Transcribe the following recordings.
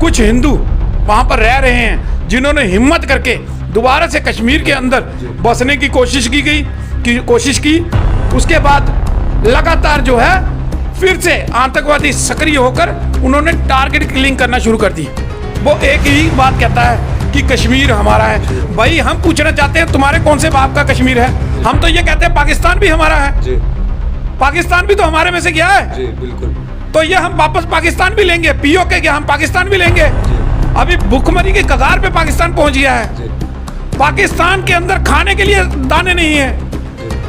कुछ हिंदू वहाँ पर रह रहे हैं जिन्होंने हिम्मत करके दोबारा से कश्मीर के अंदर बसने की कोशिश की। उसके बाद लगातार जो है फिर से आतंकवादी सक्रिय होकर उन्होंने टारगेट किलिंग करना शुरू कर दी। वो एक ही बात कहता है कि कश्मीर हमारा है। भाई हम पूछना चाहते हैं तुम्हारे कौन से बाप का कश्मीर है? हम तो ये कहते हैं पाकिस्तान भी हमारा है। पाकिस्तान भी तो हमारे में से गया है जी, बिल्कुल। तो ये हम वापस पाकिस्तान भी लेंगे, पीओके क्या हम पाकिस्तान भी लेंगे। अभी भूखमरी के कगार पे पाकिस्तान पहुंच गया है। पाकिस्तान के अंदर खाने के लिए दाने नहीं है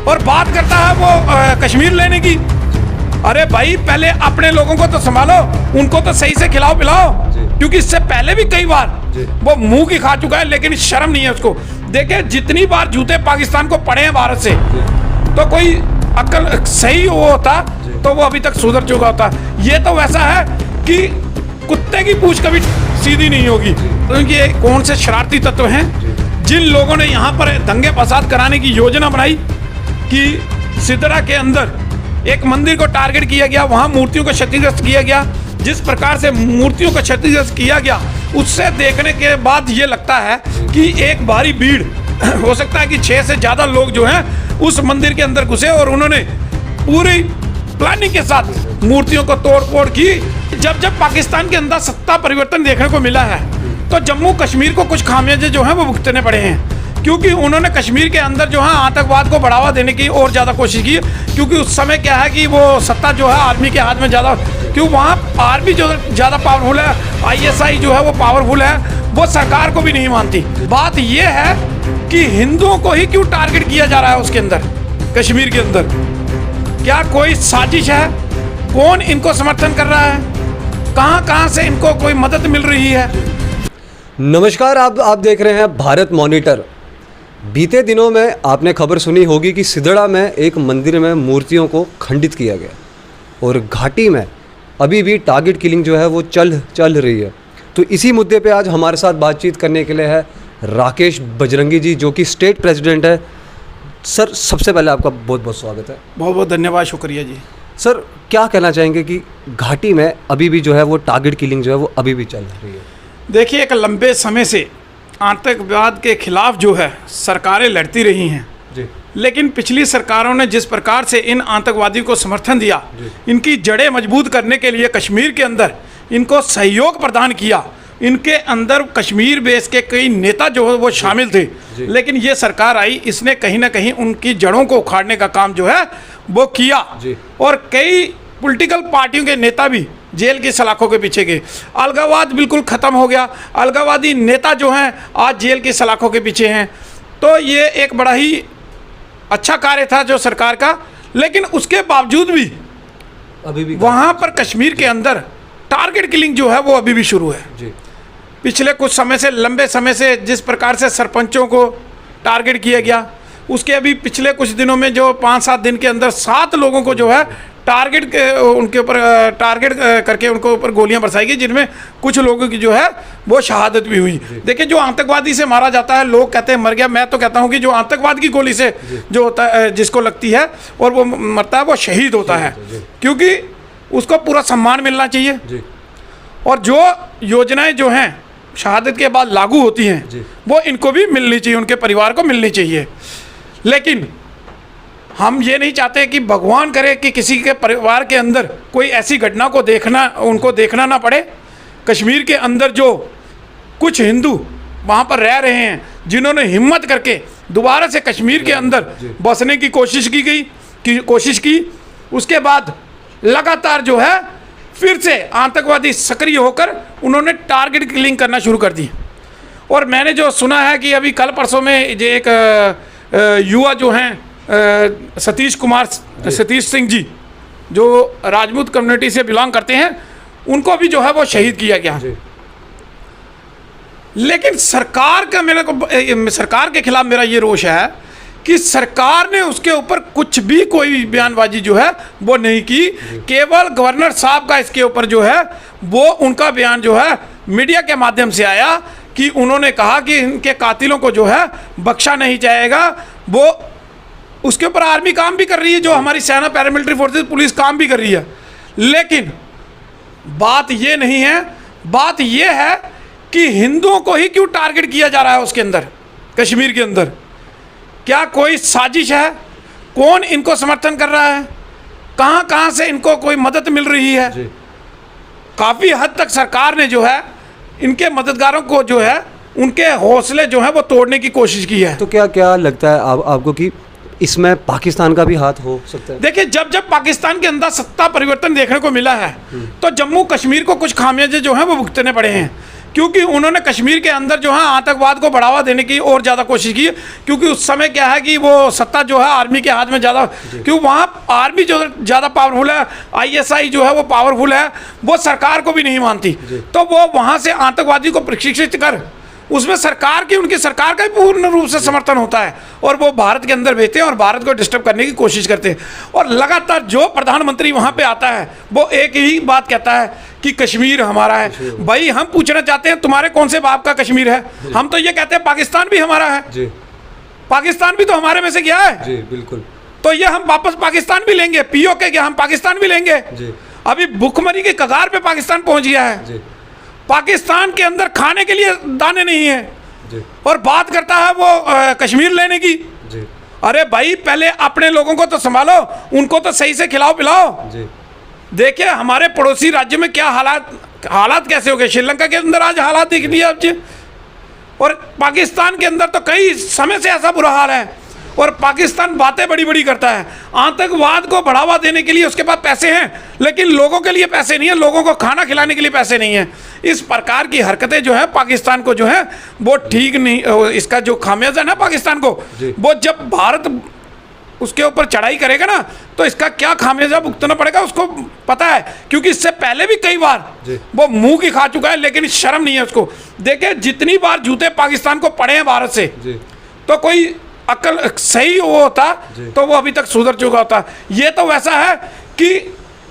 और बात करता है वो कश्मीर लेने की। अरे भाई पहले अपने लोगों को तो संभालो, उनको तो सही से खिलाओ पिलाओ, क्योंकि इससे पहले भी कई बार वो मुंह की खा चुका है, लेकिन शर्म नहीं है उसको। देखिए जितनी बार जूते पाकिस्तान को पड़े हैं भारत से, तो कोई अक्ल सही वो होता तो वो अभी तक सुधर चुका होता। ये तो वैसा है कि कुत्ते की पूंछ कभी सीधी नहीं होगी। तो ये कौन से शरारती तत्व हैं जिन लोगों ने यहाँ पर दंगे फसाद कराने की योजना बनाई कि सिदरा के अंदर एक मंदिर को टारगेट किया गया, वहाँ मूर्तियों को क्षतिग्रस्त किया गया। जिस प्रकार से मूर्तियों को क्षतिग्रस्त किया गया, उससे देखने के बाद ये लगता है कि एक भारी भीड़ हो सकता है कि 6 से ज़्यादा लोग जो हैं उस मंदिर के अंदर घुसे और उन्होंने पूरी प्लानिंग के साथ मूर्तियों को तोड़ फोड़ की। जब पाकिस्तान के अंदर सत्ता परिवर्तन देखने को मिला है, तो जम्मू कश्मीर को कुछ खामियाजे जो हैं वो भुगतने पड़े हैं, क्योंकि उन्होंने कश्मीर के अंदर जो है आतंकवाद को बढ़ावा देने की और ज़्यादा कोशिश की। क्योंकि उस समय क्या है कि वो सत्ता जो है आर्मी के हाथ में ज़्यादा, क्योंकि वहाँ आर्मी जो ज़्यादा पावरफुल है, ISI जो है वो पावरफुल है, वो सरकार को भी नहीं मानती। बात ये है कि हिंदुओं को ही क्यों टारगेट किया जा रहा है उसके अंदर, कश्मीर के अंदर? क्या कोई साजिश है? कौन इनको समर्थन कर रहा है? कहाँ से इनको कोई मदद मिल रही है? नमस्कार, आप देख रहे हैं भारत मॉनिटर। बीते दिनों में आपने खबर सुनी होगी कि सिदड़ा में एक मंदिर में मूर्तियों को खंडित किया गया और घाटी में अभी भी टारगेट किलिंग जो है वो चल रही है। तो इसी मुद्दे पे आज हमारे साथ बातचीत करने के लिए है राकेश बजरंगी जी, जो कि स्टेट प्रेसिडेंट है। सर, सबसे पहले आपका बहुत बहुत स्वागत है। बहुत बहुत धन्यवाद, शुक्रिया जी। सर, क्या कहना चाहेंगे कि घाटी में अभी भी जो है वो टारगेट किलिंग जो है वो अभी भी चल रही है? देखिए, एक लंबे समय से आतंकवाद के खिलाफ जो है सरकारें लड़ती रही हैं जी। लेकिन पिछली सरकारों ने जिस प्रकार से इन आतंकवादियों को समर्थन दिया, इनकी जड़ें मजबूत करने के लिए कश्मीर के अंदर इनको सहयोग प्रदान किया। इनके अंदर कश्मीर बेस के कई नेता जो है वो शामिल थे, लेकिन ये सरकार आई, इसने कहीं ना कहीं उनकी जड़ों को उखाड़ने का काम जो है वो किया। और कई पॉलिटिकल पार्टियों के नेता भी जेल की सलाखों के पीछे गए। अलगाववाद बिल्कुल ख़त्म हो गया, अलगाववादी नेता जो हैं आज जेल की सलाखों के पीछे हैं। तो ये एक बड़ा ही अच्छा कार्य था जो सरकार का, लेकिन उसके बावजूद भी अभी भी वहाँ पर कश्मीर के अंदर टारगेट किलिंग जो है वो अभी भी शुरू है जी। पिछले कुछ समय से, लंबे समय से जिस प्रकार से सरपंचों को टारगेट किया गया, उसके अभी पिछले कुछ दिनों में जो 5-7 दिन के अंदर 7 लोगों को जो है टारगेट उनके ऊपर टारगेट करके उनके ऊपर गोलियां बरसाई गई, जिनमें कुछ लोगों की जो है वो शहादत भी हुई। देखिए, जो आतंकवादी से मारा जाता है, लोग कहते हैं मर गया, मैं तो कहता हूं कि जो आतंकवाद की गोली से जो होता है, जिसको लगती है और वो मरता है, वो शहीद होता है, क्योंकि उसको पूरा सम्मान मिलना चाहिए। और जो योजनाएं जो हैं शहादत के बाद लागू होती हैं, वो इनको भी मिलनी चाहिए, उनके परिवार को मिलनी चाहिए। लेकिन हम ये नहीं चाहते कि भगवान करे कि किसी के परिवार के अंदर कोई ऐसी घटना को उनको देखना ना पड़े। कश्मीर के अंदर जो कुछ हिंदू वहाँ पर रह रहे हैं जिन्होंने हिम्मत करके दोबारा से कश्मीर के अंदर बसने की कोशिश की, उसके बाद लगातार जो है फिर से आतंकवादी सक्रिय होकर उन्होंने टारगेट किलिंग करना शुरू कर दी। और मैंने जो सुना है कि अभी कल परसों में एक युवा जो हैं सतीश सिंह जी, जो राजपूत कम्युनिटी से बिलोंग करते हैं, उनको भी जो है वो शहीद किया गया। लेकिन सरकार के खिलाफ मेरा ये रोष है कि सरकार ने उसके ऊपर कुछ भी कोई बयानबाजी जो है वो नहीं की। केवल गवर्नर साहब का इसके ऊपर जो है वो उनका बयान जो है मीडिया के माध्यम से आया कि उन्होंने कहा कि इनके कातिलों को जो है बख्शा नहीं जाएगा। वो उसके ऊपर आर्मी काम भी कर रही है, जो हमारी सेना, पैरामिलिट्री फोर्सेस, पुलिस काम भी कर रही है। लेकिन बात ये नहीं है बात यह है कि हिंदुओं को ही क्यों टारगेट किया जा रहा है उसके अंदर, कश्मीर के अंदर? क्या कोई साजिश है? कौन इनको समर्थन कर रहा है? कहाँ कहाँ से इनको कोई मदद मिल रही है? काफ़ी हद तक सरकार ने जो है इनके मददगारों को जो है उनके हौसले जो है वो तोड़ने की कोशिश की है। तो क्या क्या लगता है आपको कि इसमें पाकिस्तान का भी हाथ हो सकता है? देखिए, जब जब पाकिस्तान के अंदर सत्ता परिवर्तन देखने को मिला है तो जम्मू कश्मीर को कुछ खामियाजे जो हैं वो भुगतने पड़े हैं, क्योंकि उन्होंने कश्मीर के अंदर जो है आतंकवाद को बढ़ावा देने की और ज़्यादा कोशिश की, क्योंकि उस समय क्या है कि वो सत्ता जो है आर्मी के हाथ में ज़्यादा, क्योंकि वहाँ आर्मी जो ज़्यादा पावरफुल है, ISI जो है वो पावरफुल है, वो सरकार को भी नहीं मानती, तो वो वहाँ से आतंकवादी को प्रशिक्षित कर उसमें सरकार की, उनकी सरकार का भी पूर्ण रूप से समर्थन होता है और वो भारत के अंदर भेजते हैं और भारत को डिस्टर्ब करने की कोशिश करते हैं। और लगातार जो प्रधानमंत्री वहाँ पे आता है वो एक ही बात कहता है कि कश्मीर हमारा है। भाई, हम पूछना चाहते हैं तुम्हारे कौन से बाप का कश्मीर है? हम तो ये कहते हैं पाकिस्तान भी हमारा है जी। पाकिस्तान भी तो हमारे में से गया है जी, बिल्कुल। तो ये हम वापस पाकिस्तान भी लेंगे, POK क्या हम पाकिस्तान भी लेंगे जी। अभी भुखमरी के कगार पे पाकिस्तान पहुंच गया है जी। पाकिस्तान के अंदर खाने के लिए दाने नहीं है जी। और बात करता है वो कश्मीर लेने की जी। अरे भाई, पहले अपने लोगों को तो संभालो, उनको तो सही से खिलाओ पिलाओ जी। देखिए हमारे पड़ोसी राज्य में क्या हालात कैसे हो गए। श्रीलंका के अंदर आज हालात देख लिए आप जी, और पाकिस्तान के अंदर तो कई समय से ऐसा बुरा हाल है। और पाकिस्तान बातें बड़ी बड़ी करता है, आतंकवाद को बढ़ावा देने के लिए उसके पास पैसे हैं, लेकिन लोगों के लिए पैसे नहीं है, लोगों को खाना खिलाने के लिए पैसे नहीं है। इस प्रकार की हरकतें जो है पाकिस्तान को जो है वो ठीक नहीं, इसका जो खामियाजा ना पाकिस्तान को, वो जब भारत उसके ऊपर चढ़ाई करेगा ना तो इसका क्या खामियाजा भुगतना पड़ेगा उसको पता है, क्योंकि इससे पहले भी कई बार वो मुंह की खा चुका है, लेकिन शर्म नहीं है उसको। देखिए जितनी बार जूते पाकिस्तान को पड़े हैं भारत से, तो कोई अकल सही वो होता तो वो अभी तक सुधर चुका होता। ये तो वैसा है कि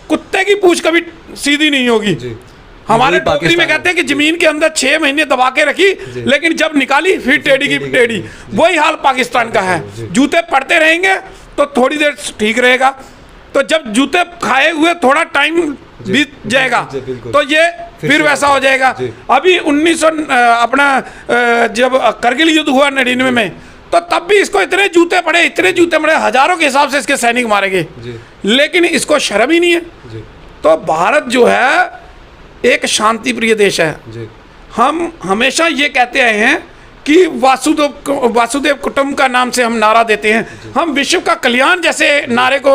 कुत्ते की पूंछ कभी सीधी नहीं होगी। हमारे टोकरी में कहते हैं कि जमीन के अंदर 6 महीने दबा के रखी, लेकिन जब निकाली फिर टेढ़ी की टेढ़ी। वही हाल पाकिस्तान का है, जूते पड़ते रहेंगे तो थोड़ी देर ठीक रहेगा, तो जब जूते खाए हुए थोड़ा टाइम बीत जाएगा तो ये फिर वैसा हो जाएगा। अभी 1900 जब करगिल युद्ध हुआ 99 में, तो तब भी इसको इतने जूते पड़े, हजारों के हिसाब से इसके सैनिक मारे गए, लेकिन इसको शर्म ही नहीं है। तो भारत जो है एक शांति प्रिय देश है। हम हमेशा ये कहते आए हैं कि वासुदेव कुटुंब का नाम से हम नारा देते हैं, हम विश्व का कल्याण जैसे नारे को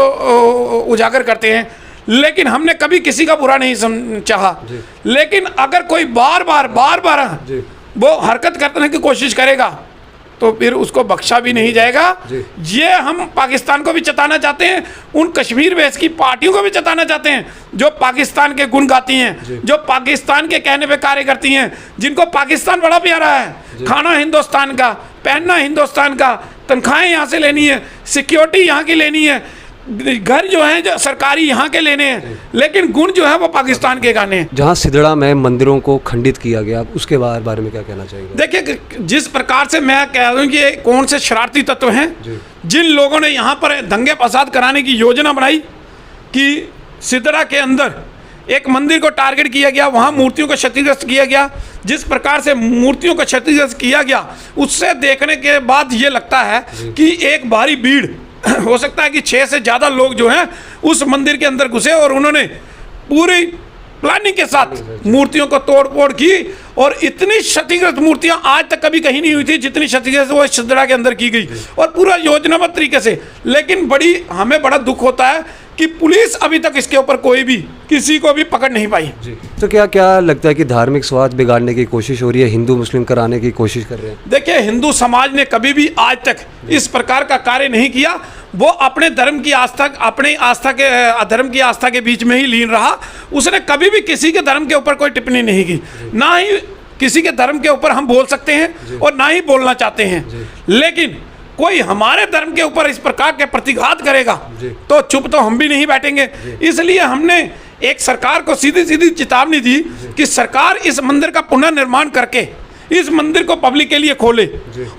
उजागर करते हैं, लेकिन हमने कभी किसी का बुरा नहीं चाहा। लेकिन अगर कोई बार बार वो हरकत करने की कोशिश करेगा तो फिर उसको बख्शा भी नहीं जाएगा। ये हम पाकिस्तान को भी चताना चाहते हैं, उन कश्मीर बेस की पार्टियों को भी चताना चाहते हैं जो पाकिस्तान के गुण गाती हैं, जो पाकिस्तान के कहने पे कार्य करती हैं, जिनको पाकिस्तान बड़ा प्यारा है। खाना हिंदुस्तान का, पहनना हिंदुस्तान का, तनख्वाहें यहाँ से लेनी है, सिक्योरिटी यहाँ की लेनी है, घर जो है जो सरकारी यहाँ के लेने हैं, लेकिन गुण जो है वो पाकिस्तान के गाने हैं। जहाँ सिदड़ा में मंदिरों को खंडित किया गया, उसके बारे में क्या कहना चाहिए? देखिए जिस प्रकार से मैं कह रहा हूँ कि कौन से शरारती तत्व हैं जिन लोगों ने यहाँ पर दंगे फसाद कराने की योजना बनाई कि सिदड़ा के अंदर एक मंदिर को टारगेट किया गया, वहाँ मूर्तियों को क्षतिग्रस्त किया गया। जिस प्रकार से मूर्तियों को क्षतिग्रस्त किया गया, उससे देखने के बाद ये लगता है कि एक भारी भीड़ हो सकता है कि 6 से ज़्यादा लोग जो हैं उस मंदिर के अंदर घुसे और उन्होंने पूरी प्लानिंग के साथ मूर्तियों को तोड़ फोड़ की, और इतनी क्षतिग्रस्त मूर्तियां आज तक कभी कहीं नहीं हुई थी जितनी क्षतिग्रस्त वो सिदड़ा के अंदर की गई, और पूरा योजनाबद्ध तरीके से। लेकिन हमें बड़ा दुख होता है कि पुलिस अभी तक इसके ऊपर कोई भी किसी को भी पकड़ नहीं पाई। तो क्या लगता है कि धार्मिक स्वाद बिगाड़ने की कोशिश हो रही है, हिंदू मुस्लिम कराने की कोशिश कर रहे हैं? देखिए हिंदू समाज ने कभी भी आज तक इस प्रकार का कार्य नहीं किया। वो अपने धर्म की आस्था, अपने आस्था के अधर्म की आस्था के बीच में ही लीन रहा। उसने कभी भी किसी के धर्म के ऊपर कोई टिप्पणी नहीं की, ना ही किसी के धर्म के ऊपर हम बोल सकते हैं और ना ही बोलना चाहते हैं। लेकिन कोई हमारे धर्म के ऊपर इस प्रकार के प्रतिघात करेगा तो चुप तो हम भी नहीं बैठेंगे। इसलिए हमने एक सरकार को सीधी चेतावनी दी कि सरकार इस मंदिर का पुनर्निर्माण करके इस मंदिर को पब्लिक के लिए खोले,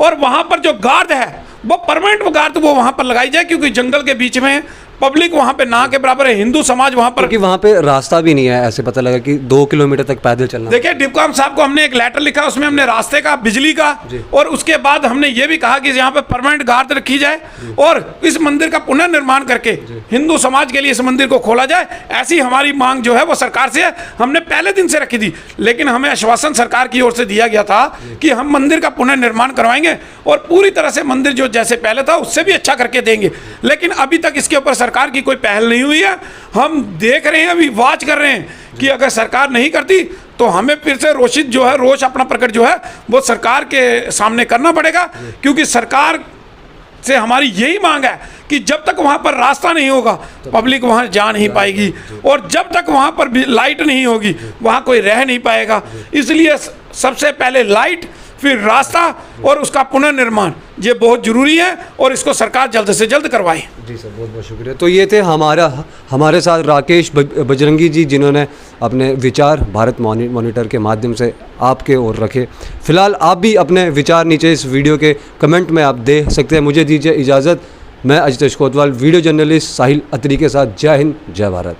और वहां पर जो गार्ड है वो परमानेंट गार्ड वो वहां पर लगाई जाए, क्योंकि जंगल के बीच में पब्लिक वहां पे ना के बराबर है, हिंदू समाज वहां पर। क्योंकि वहाँ पे रास्ता भी नहीं है, ऐसे पता लगा कि 2 किलोमीटर तक पैदल चलना। देखिए डिप्कॉम साहब को हमने एक लेटर लिखा, उसमें हमने रास्ते का, बिजली का, और उसके बाद हमने ये भी कहा कि यहाँ पे परमानेंट गार्ड रखी जाए और इस मंदिर का पुनर्निर्माण करके हिंदू समाज के लिए इस मंदिर को खोला जाए। ऐसी हमारी मांग जो है वो सरकार से है, हमने पहले दिन से रखी थी, लेकिन हमें आश्वासन सरकार की ओर से दिया गया था कि हम मंदिर का पुनर्निर्माण करवाएंगे और पूरी तरह से मंदिर जो जैसे पहले था उससे भी अच्छा करके देंगे। लेकिन अभी तक इसके ऊपर सरकार की कोई पहल नहीं हुई है। हम देख रहे हैं, अभी वॉच कर रहे हैं कि अगर सरकार नहीं करती तो हमें फिर से रोष अपना प्रकट जो है वो सरकार के सामने करना पड़ेगा, क्योंकि सरकार से हमारी यही मांग है कि जब तक वहाँ पर रास्ता नहीं होगा पब्लिक वहाँ जा नहीं पाएगी, और जब तक वहाँ पर भी लाइट नहीं होगी वहाँ कोई रह नहीं पाएगा। इसलिए सबसे पहले लाइट, फिर रास्ता और उसका पुनर्निर्माण, ये बहुत ज़रूरी है और इसको सरकार जल्द से जल्द करवाए। जी सर, बहुत बहुत शुक्रिया। तो ये थे हमारे साथ राकेश बजरंगी जी, जिन्होंने अपने विचार भारत मॉनिटर के माध्यम से आपके ओर रखे। फिलहाल आप भी अपने विचार नीचे इस वीडियो के कमेंट में आप दे सकते हैं। मुझे दीजिए इजाज़त। मैं अजितेश कोतवाल, वीडियो जर्नलिस्ट साहिल अत्री के साथ। जय हिंद, जय भारत।